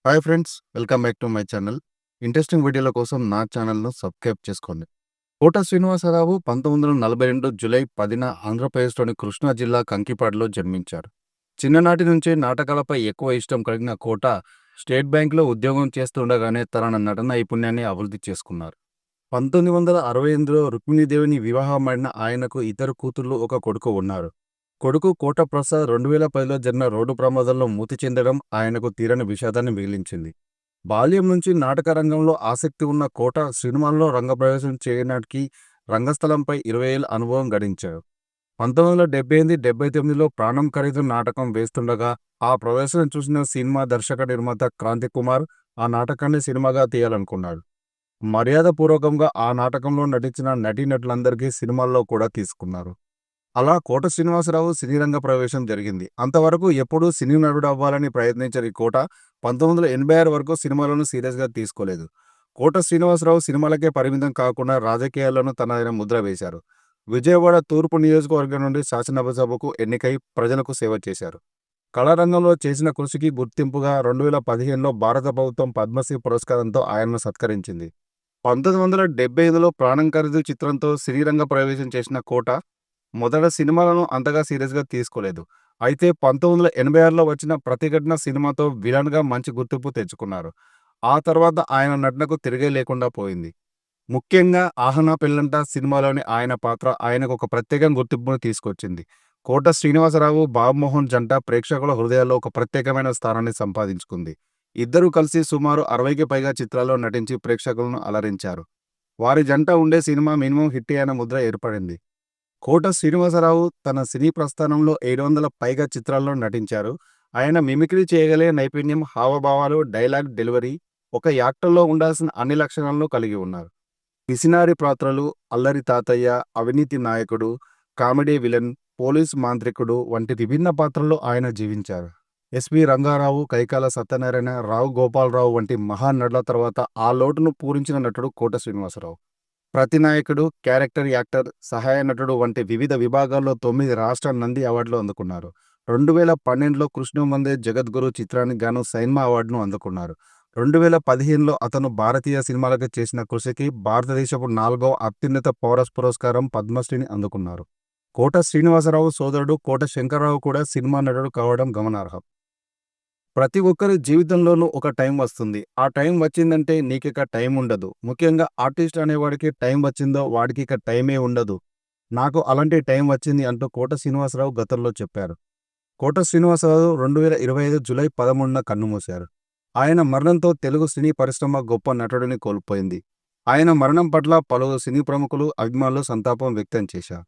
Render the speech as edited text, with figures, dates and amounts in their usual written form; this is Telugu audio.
Hi friends, welcome back to my channel. Interesting వీడియోల కోసం నా ఛానల్ను సబ్స్క్రైబ్ చేసుకోండి. కోట శ్రీనివాసరావు 1942 జూలై 10న ఆంధ్రప్రదేశ్లోని కృష్ణా జిల్లా కంకిపాడులో జన్మించారు. చిన్ననాటి నుంచే నాటకాలపై ఎక్కువ ఇష్టం కలిగిన కోట స్టేట్ బ్యాంక్లో ఉద్యోగం చేస్తుండగానే తన నటన నైపుణ్యాన్ని అభివృద్ధి చేసుకున్నారు. 1968లో రుక్మిణీదేవిని వివాహమైన ఆయనకు ఇద్దరు కూతుళ్లు, ఒక కొడుకు ఉన్నారు. కొడుకు కోట ప్రసాద్ 2010లో జరిగిన రోడ్డు ప్రమాదంలో మృతి చెందడం ఆయనకు తీరని విషాదాన్ని మిగిలించింది. బాల్యం నుంచి నాటక రంగంలో ఆసక్తి ఉన్న కోట సినిమాల్లో రంగప్రవేశం చేయడానికి రంగస్థలంపై 20 ఏళ్ల అనుభవం గడించారు. 1978-79లో ప్రాణం ఖరీదు నాటకం వేస్తుండగా ఆ ప్రవేశం చూసిన సినిమా దర్శక నిర్మాత క్రాంతి కుమార్ ఆ నాటకాన్ని సినిమాగా తీయాలనుకున్నాడు. మర్యాదపూర్వకంగా ఆ నాటకంలో నటించిన నటీనటులందరికీ సినిమాల్లో కూడా తీసుకున్నారు. అలా కోట శ్రీనివాసరావు సినీ రంగ ప్రవేశం జరిగింది. అంతవరకు ఎప్పుడూ సినీ నటుడు అవ్వాలని ప్రయత్నించని కోట 1986 వరకు సినిమాలను సీరియస్గా తీసుకోలేదు. కోట శ్రీనివాసరావు సినిమాలకే పరిమితం కాకుండా రాజకీయాల్లోనూ తనదైన ముద్ర వేశారు. విజయవాడ తూర్పు నియోజకవర్గం నుండి శాసనసభకు ఎన్నికై ప్రజలకు సేవ చేశారు. కళారంగంలో చేసిన కృషికి గుర్తింపుగా 2015లో భారత ప్రభుత్వం పద్మశ్రీ పురస్కారంతో ఆయనను సత్కరించింది. 1975లో ప్రాణం ఖరీదు చిత్రంతో సినీ రంగ ప్రవేశం చేసిన కోట మొదట సినిమాలను అంతగా సీరియస్గా తీసుకోలేదు. అయితే 1986లో వచ్చిన ప్రతిఘటన సినిమాతో విలన్గా మంచి గుర్తింపు తెచ్చుకున్నారు. ఆ తర్వాత ఆయన నటనకు తిరిగే లేకుండా పోయింది. ముఖ్యంగా 'ఆహనా పెళ్ళంట' సినిమాలోని ఆయన పాత్ర ఆయనకు ఒక ప్రత్యేక గుర్తింపును తీసుకొచ్చింది. కోట శ్రీనివాసరావు, బాబుమోహన్ జంట ప్రేక్షకుల హృదయాల్లో ఒక ప్రత్యేకమైన స్థానాన్ని సంపాదించుకుంది. ఇద్దరూ కలిసి సుమారు 60కి పైగా చిత్రాల్లో నటించి ప్రేక్షకులను అలరించారు. వారి జంట ఉండే సినిమా మినిమం హిట్టే అనే ముద్ర ఏర్పడింది. కోట శ్రీనివాసరావు తన సినీ ప్రస్థానంలో 700 పైగా చిత్రాల్లో నటించారు. ఆయన మిమిక్రీ చేయగలిగే నైపుణ్యం, హావభావాలు, డైలాగ్ డెలివరీ ఒక యాక్టర్లో ఉండాల్సిన అన్ని లక్షణాలను కలిగి ఉన్నారు. పిసినారి పాత్రలు, అల్లరి తాతయ్య, అవినీతి నాయకుడు, కామెడీ విలన్, పోలీస్ మాంత్రికుడు వంటి విభిన్న పాత్రల్లో ఆయన జీవించారు. ఎస్వి రంగారావు, కైకాల సత్యనారాయణ, రావు గోపాలరావు వంటి మహానటుల తర్వాత ఆ లోటును పూరించిన నటుడు కోట శ్రీనివాసరావు. ప్రతినాయకుడు, క్యారెక్టర్ యాక్టర్, సహాయ నటుడు వంటి వివిధ విభాగాల్లో 9 రాష్ట్ర నంది అవార్డులు అందుకున్నారు. 2012లో కృష్ణ వందే జగద్గురు చిత్రానికి గాను సైన్మా అవార్డును అందుకున్నారు. 2015లో అతను భారతీయ సినిమాలకు చేసిన కృషికి భారతదేశపు 4వ అత్యున్నత పౌర పురస్కారం పద్మశ్రీని అందుకున్నారు. కోట శ్రీనివాసరావు సోదరుడు కోట శంకర్రావు కూడా సినిమా నటుడు కావడం గమనార్హం. ప్రతి ఒక్కరి జీవితంలోనూ ఒక టైం వస్తుంది. ఆ టైం వచ్చిందంటే నీకిక టైం ఉండదు. ముఖ్యంగా ఆర్టిస్ట్ అనేవాడికి టైం వచ్చిందో వాడికిక టైమే ఉండదు. నాకు అలాంటి టైం వచ్చింది అంటూ కోట శ్రీనివాసరావు గతంలో చెప్పారు. కోట శ్రీనివాసరావు 2025 జూలై 13న కన్నుమూశారు. ఆయన మరణంతో తెలుగు సినీ పరిశ్రమ గొప్ప నటుడిని కోల్పోయింది. ఆయన మరణం పట్ల పలువురు సినీ ప్రముఖులు, అభిమానులు సంతాపం వ్యక్తం చేశారు.